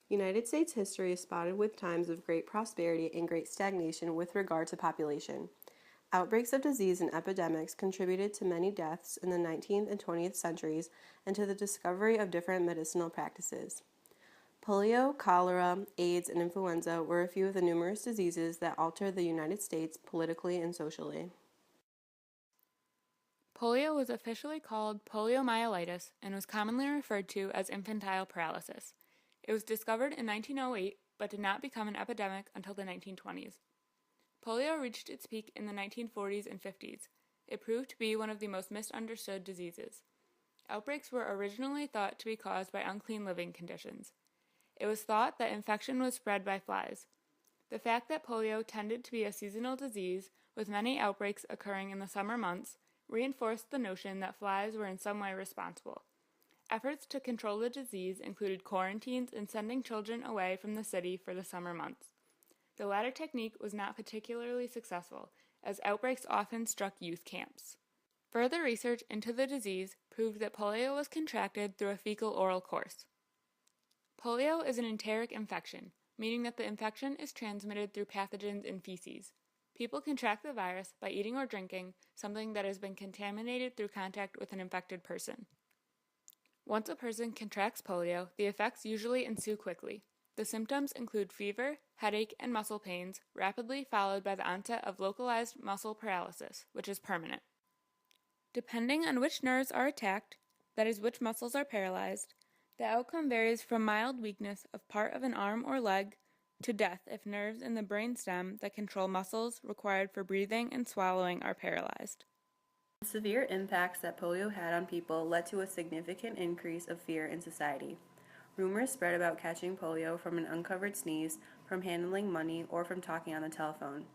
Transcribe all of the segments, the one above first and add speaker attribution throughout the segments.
Speaker 1: United States history is spotted with times of great prosperity and great stagnation with regard to population. Outbreaks of disease and epidemics contributed to many deaths in the 19th and 20th centuries and to the discovery of different medicinal practices. Polio, cholera, AIDS, and influenza were a few of the numerous diseases that altered the United States politically and socially.
Speaker 2: Polio was officially called poliomyelitis and was commonly referred to as infantile paralysis. It was discovered in 1908 but did not become an epidemic until the 1920s. Polio reached its peak in the 1940s and 50s. It proved to be one of the most misunderstood diseases. Outbreaks were originally thought to be caused by unclean living conditions. It was thought that infection was spread by flies. The fact that polio tended to be a seasonal disease, with many outbreaks occurring in the summer months, reinforced the notion that flies were in some way responsible. Efforts to control the disease included quarantines and sending children away from the city for the summer months. The latter technique was not particularly successful, as outbreaks often struck youth camps. Further research into the disease proved that polio was contracted through a fecal-oral course. Polio is an enteric infection, meaning that the infection is transmitted through pathogens in feces. People contract the virus by eating or drinking something that has been contaminated through contact with an infected person. Once a person contracts polio, the effects usually ensue quickly. The symptoms include fever, headache, and muscle pains, rapidly followed by the onset of localized muscle paralysis, which is permanent. Depending on which nerves are attacked, that is, which muscles are paralyzed, the outcome varies from mild weakness of part of an arm or leg to death if nerves in the brainstem that control muscles required for breathing and swallowing are paralyzed.
Speaker 1: The severe impacts that polio had on people led to a significant increase of fear in society. Rumors spread about catching polio from an uncovered sneeze, from handling money, or from talking on the telephone.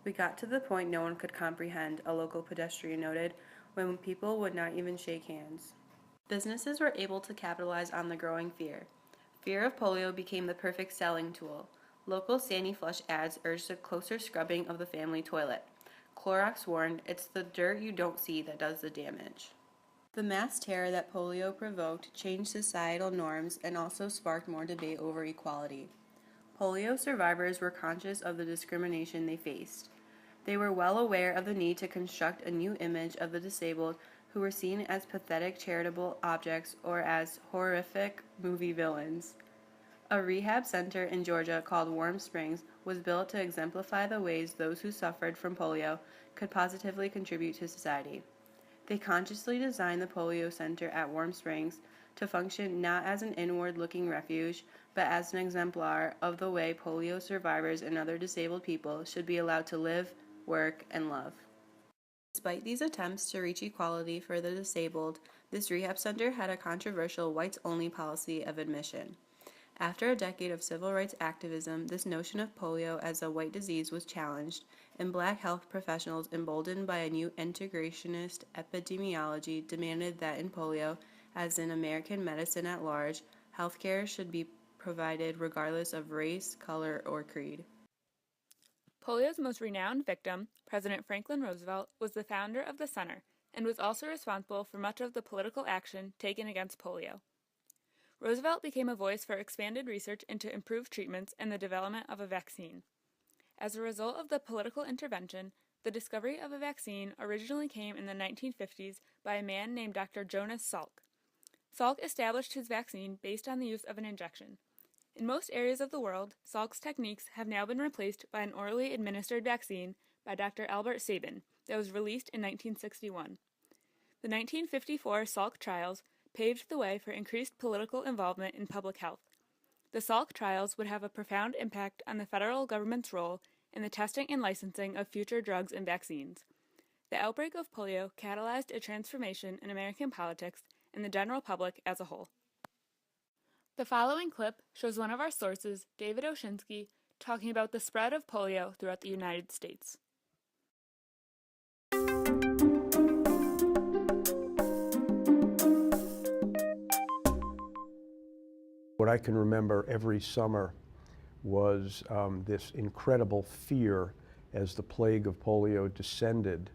Speaker 1: We got to the point no one could comprehend, a local pedestrian noted, when people would not even shake hands. Businesses were able to capitalize on the growing fear. Fear of polio became the perfect selling tool. Local Sandy Flush ads urged a closer scrubbing of the family toilet. Clorox warned, "It's the dirt you don't see that does the damage." The mass terror that polio provoked changed societal norms and also sparked more debate over equality. Polio survivors were conscious of the discrimination they faced. They were well aware of the need to construct a new image of the disabled who were seen as pathetic charitable objects or as horrific movie villains. A rehab center in Georgia called Warm Springs was built to exemplify the ways those who suffered from polio could positively contribute to society. They consciously designed the polio center at Warm Springs to function not as an inward-looking refuge, but as an exemplar of the way polio survivors and other disabled people should be allowed to live, work, and love. Despite these attempts to reach equality for the disabled, this rehab center had a controversial whites-only policy of admission. After a decade of civil rights activism, this notion of polio as a white disease was challenged, and black health professionals, emboldened by a new integrationist epidemiology, demanded that in polio, as in American medicine at large, healthcare should be provided regardless of race, color, or creed.
Speaker 2: Polio's most renowned victim, President Franklin Roosevelt, was the founder of the center and was also responsible for much of the political action taken against polio. Roosevelt became a voice for expanded research into improved treatments and the development of a vaccine. As a result of the political intervention, the discovery of a vaccine originally came in the 1950s by a man named Dr. Jonas Salk. Salk established his vaccine based on the use of an injection. In most areas of the world, Salk's techniques have now been replaced by an orally administered vaccine by Dr. Albert Sabin that was released in 1961. The 1954 Salk trials paved the way for increased political involvement in public health. The Salk trials would have a profound impact on the federal government's role in the testing and licensing of future drugs and vaccines. The outbreak of polio catalyzed a transformation in American politics and the general public as a whole. The following clip shows one of our sources, David Oshinsky, talking about the spread of polio throughout the United States.
Speaker 3: What I can remember every summer was this incredible fear as the plague of polio descended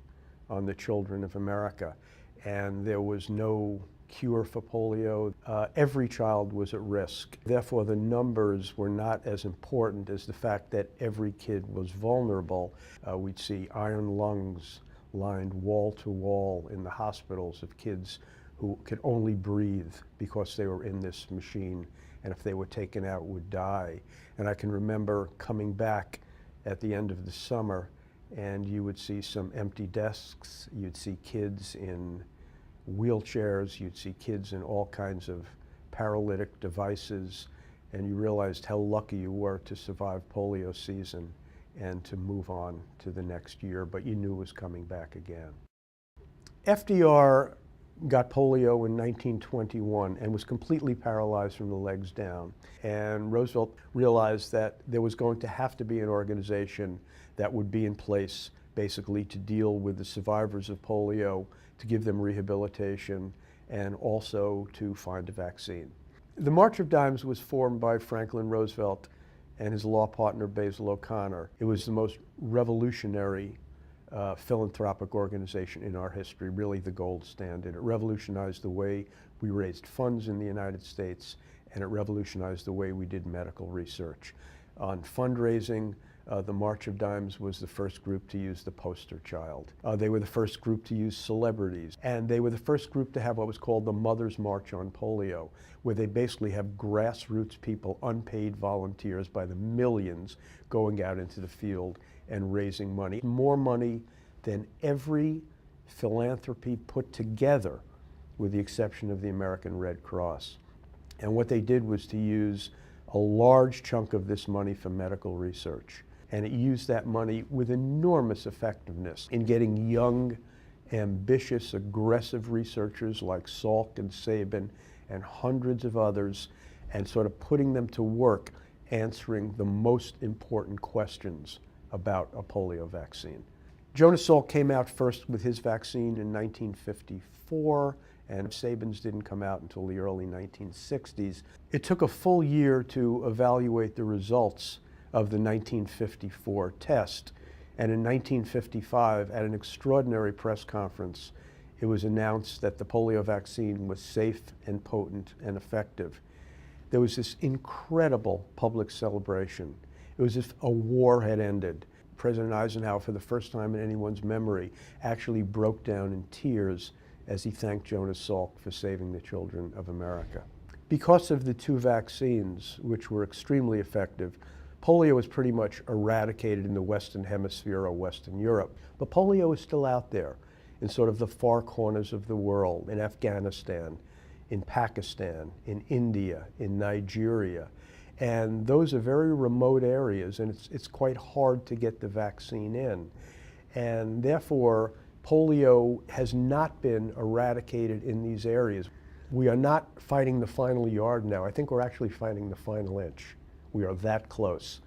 Speaker 3: on the children of America. And there was no cure for polio. Every child was at risk. Therefore, the numbers were not as important as the fact that every kid was vulnerable. We'd see iron lungs lined wall to wall in the hospitals of kids who could only breathe because they were in this machine, and if they were taken out would die. And I can remember coming back at the end of the summer, and you would see some empty desks, you'd see kids in wheelchairs, you'd see kids in all kinds of paralytic devices, and you realized how lucky you were to survive polio season and to move on to the next year, but you knew it was coming back again. FDR got polio in 1921 and was completely paralyzed from the legs down. And Roosevelt realized that there was going to have to be an organization that would be in place basically to deal with the survivors of polio, to give them rehabilitation, and also to find a vaccine. The March of Dimes was formed by Franklin Roosevelt and his law partner Basil O'Connor. It was the most revolutionary philanthropic organization in our history, really the gold standard. It revolutionized the way we raised funds in the United States, and it revolutionized the way we did medical research. On fundraising, the March of Dimes was the first group to use the poster child. They were the first group to use celebrities, and they were the first group to have what was called the Mother's March on Polio, where they basically have grassroots people, unpaid volunteers by the millions, going out into the field and raising money. More money than every philanthropy put together, with the exception of the American Red Cross. And what they did was to use a large chunk of this money for medical research. And it used that money with enormous effectiveness in getting young, ambitious, aggressive researchers like Salk and Sabin and hundreds of others, and sort of putting them to work answering the most important questions about a polio vaccine. Jonas Salk came out first with his vaccine in 1954, and Sabin's didn't come out until the early 1960s. It took a full year to evaluate the results of the 1954 test, and in 1955, at an extraordinary press conference, it was announced that the polio vaccine was safe and potent and effective. There was this incredible public celebration. It was as if a war had ended. President Eisenhower, for the first time in anyone's memory, actually broke down in tears as he thanked Jonas Salk for saving the children of America. Because of the two vaccines, which were extremely effective, polio was pretty much eradicated in the Western Hemisphere or Western Europe. But polio is still out there in sort of the far corners of the world, in Afghanistan, in Pakistan, in India, in Nigeria. And those are very remote areas, and it's quite hard to get the vaccine in. And therefore, polio has not been eradicated in these areas. We are not fighting the final yard now. I think we're actually fighting the final inch. We are that close.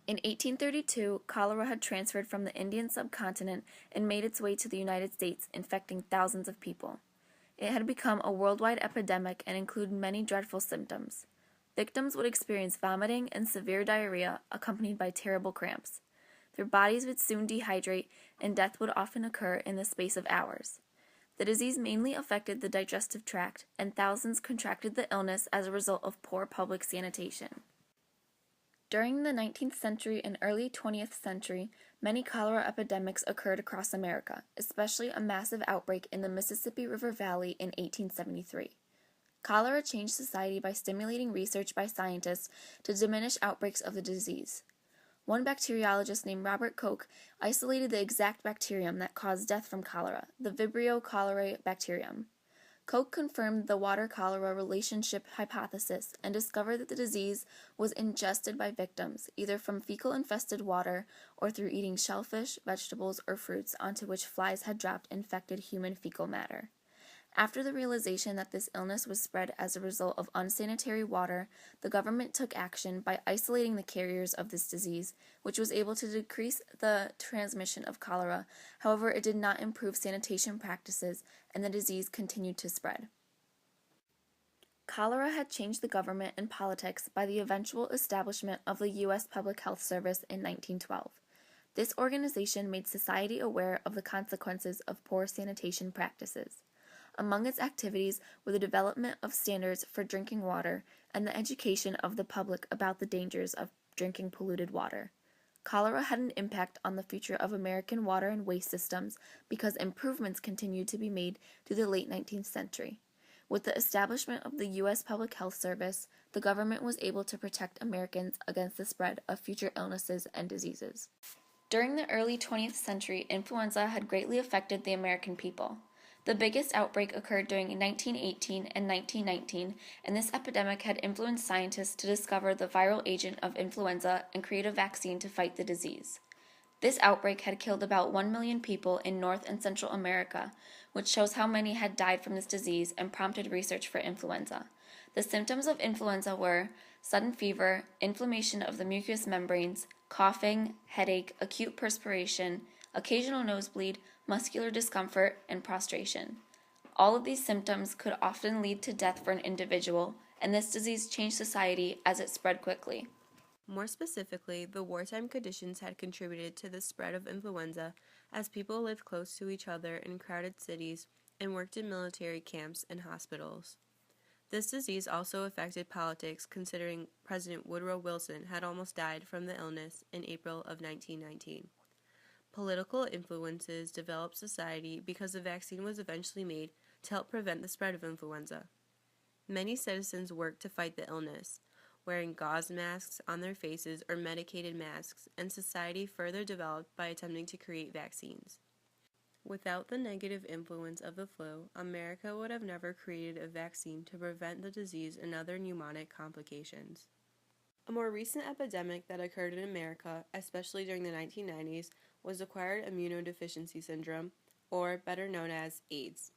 Speaker 4: In 1832, cholera had transferred from the Indian subcontinent and made its way to the United States, infecting thousands of people. It had become a worldwide epidemic and included many dreadful symptoms. Victims would experience vomiting and severe diarrhea, accompanied by terrible cramps. Their bodies would soon dehydrate, and death would often occur in the space of hours. The disease mainly affected the digestive tract, and thousands contracted the illness as a result of poor public sanitation. During the 19th century and early 20th century, many cholera epidemics occurred across America, especially a massive outbreak in the Mississippi River Valley in 1873. Cholera changed society by stimulating research by scientists to diminish outbreaks of the disease. One bacteriologist named Robert Koch isolated the exact bacterium that caused death from cholera, the Vibrio cholerae bacterium. Koch confirmed the water-cholera relationship hypothesis and discovered that the disease was ingested by victims, either from fecal-infested water or through eating shellfish, vegetables, or fruits onto which flies had dropped infected human fecal matter. After the realization that this illness was spread as a result of unsanitary water, the government took action by isolating the carriers of this disease, which was able to decrease the transmission of cholera. However, it did not improve sanitation practices, and the disease continued to spread. Cholera had changed the government and politics by the eventual establishment of the U.S. Public Health Service in 1912. This organization made society aware of the consequences of poor sanitation practices. Among its activities were the development of standards for drinking water and the education of the public about the dangers of drinking polluted water. Cholera had an impact on the future of American water and waste systems because improvements continued to be made through the late 19th century. With the establishment of the U.S. Public Health Service, the government was able to protect Americans against the spread of future illnesses and diseases. During the early 20th century, influenza had greatly affected the American people. The biggest outbreak occurred during 1918 and 1919, and this epidemic had influenced scientists to discover the viral agent of influenza and create a vaccine to fight the disease. This outbreak had killed about 1 million people in North and Central America, which shows how many had died from this disease and prompted research for influenza. The symptoms of influenza were sudden fever, inflammation of the mucous membranes, coughing, headache, acute perspiration, occasional nosebleed, muscular discomfort, and prostration. All of these symptoms could often lead to death for an individual, and this disease changed society as it spread quickly.
Speaker 1: More specifically, the wartime conditions had contributed to the spread of influenza as people lived close to each other in crowded cities and worked in military camps and hospitals. This disease also affected politics, considering President Woodrow Wilson had almost died from the illness in April of 1919. Political influences developed society because a vaccine was eventually made to help prevent the spread of influenza. Many citizens worked to fight the illness, wearing gauze masks on their faces or medicated masks, and society further developed by attempting to create vaccines. Without the negative influence of the flu, America would have never created a vaccine to prevent the disease and other pneumonic complications. A more recent epidemic that occurred in America, especially during the 1990s, was acquired immunodeficiency syndrome, or better known as AIDS.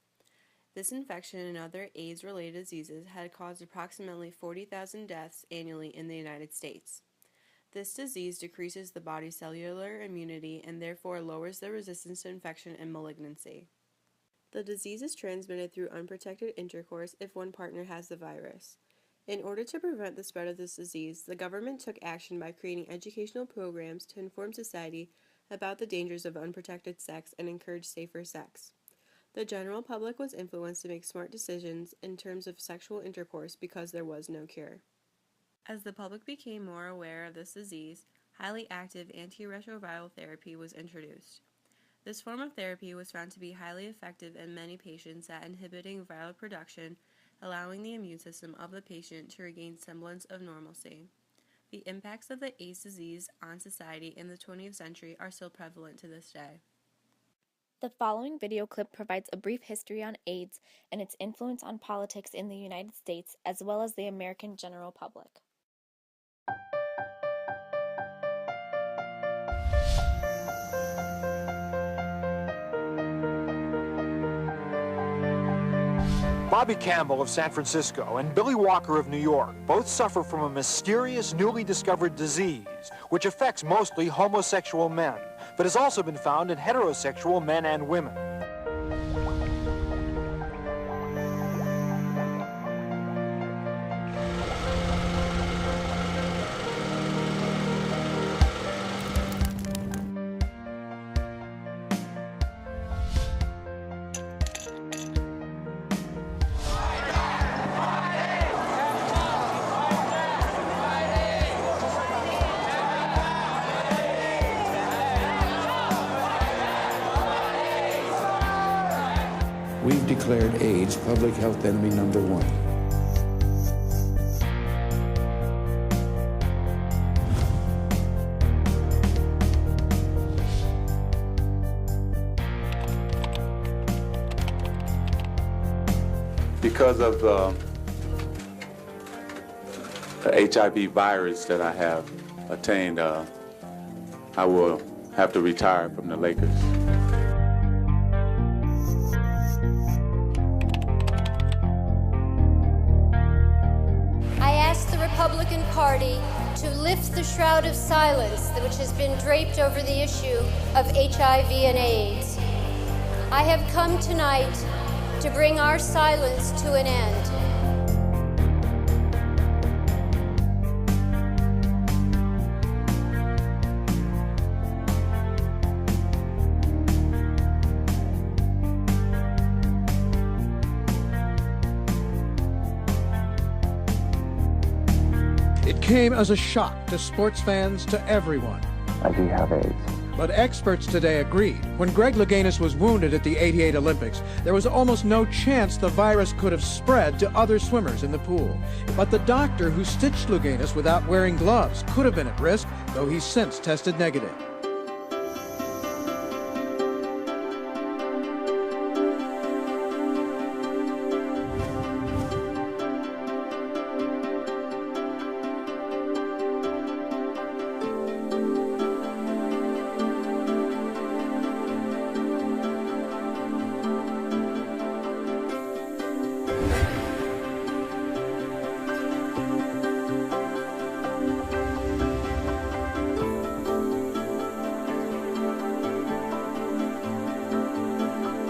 Speaker 1: This infection and other AIDS-related diseases had caused approximately 40,000 deaths annually in the United States. This disease decreases the body's cellular immunity and therefore lowers the resistance to infection and malignancy. The disease is transmitted through unprotected intercourse if one partner has the virus. In order to prevent the spread of this disease, the government took action by creating educational programs to inform society about the dangers of unprotected sex and encourage safer sex. The general public was influenced to make smart decisions in terms of sexual intercourse because there was no cure. As the public became more aware of this disease, highly active antiretroviral therapy was introduced. This form of therapy was found to be highly effective in many patients at inhibiting viral production, allowing the immune system of the patient to regain semblance of normalcy. The impacts of the AIDS disease on society in the 20th century are still prevalent to this day.
Speaker 4: The following video clip provides a brief history on AIDS and its influence on politics in the United States as well as the American general public.
Speaker 5: Bobby Campbell of San Francisco and Billy Walker of New York both suffer from a mysterious, newly discovered disease which affects mostly homosexual men, but has also been found in heterosexual men and women.
Speaker 6: We've declared AIDS public health enemy number 1.
Speaker 7: Because of the HIV virus that I have attained, I will have to retire from the Lakers.
Speaker 8: Republican Party to lift the shroud of silence which has been draped over the issue of HIV and AIDS. I have come tonight to bring our silence to an end.
Speaker 9: It came as a shock to sports fans, to everyone.
Speaker 10: I do have AIDS.
Speaker 9: But experts today agreed. When Greg Louganis was wounded at the '88 Olympics, there was almost no chance the virus could have spread to other swimmers in the pool. But the doctor who stitched Louganis without wearing gloves could have been at risk, though he's since tested negative.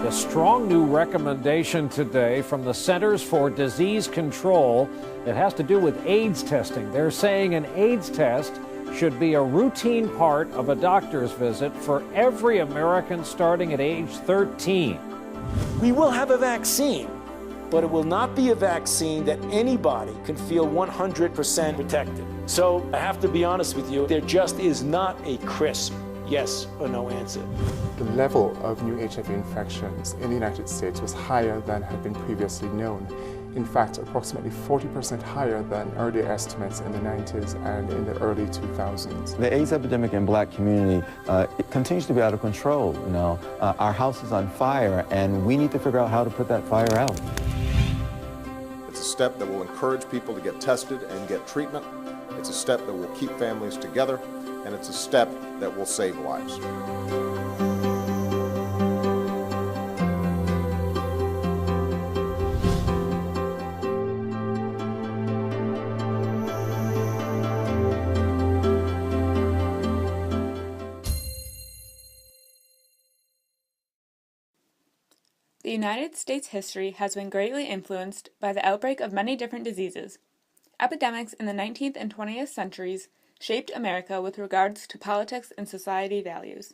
Speaker 11: A strong new recommendation today from the Centers for Disease Control that has to do with AIDS testing. They're saying an AIDS test should be a routine part of a doctor's visit for every American starting at age 13.
Speaker 12: We will have a vaccine, but it will not be a vaccine that anybody can feel 100% protected. So I have to be honest with you, there just is not a crisp yes or no answer.
Speaker 13: The level of new HIV infections in the United States was higher than had been previously known. In fact, approximately 40% higher than earlier estimates in the 90s and in the early 2000s.
Speaker 10: The AIDS epidemic in black community it continues to be out of control. You know, our house is on fire, and we need to figure out how to put that fire out.
Speaker 14: It's a step that will encourage people to get tested and get treatment. It's a step that will keep families together, and it's a step that will save lives.
Speaker 2: The United States' history has been greatly influenced by the outbreak of many different diseases. Epidemics in the 19th and 20th centuries shaped America with regards to politics and society values.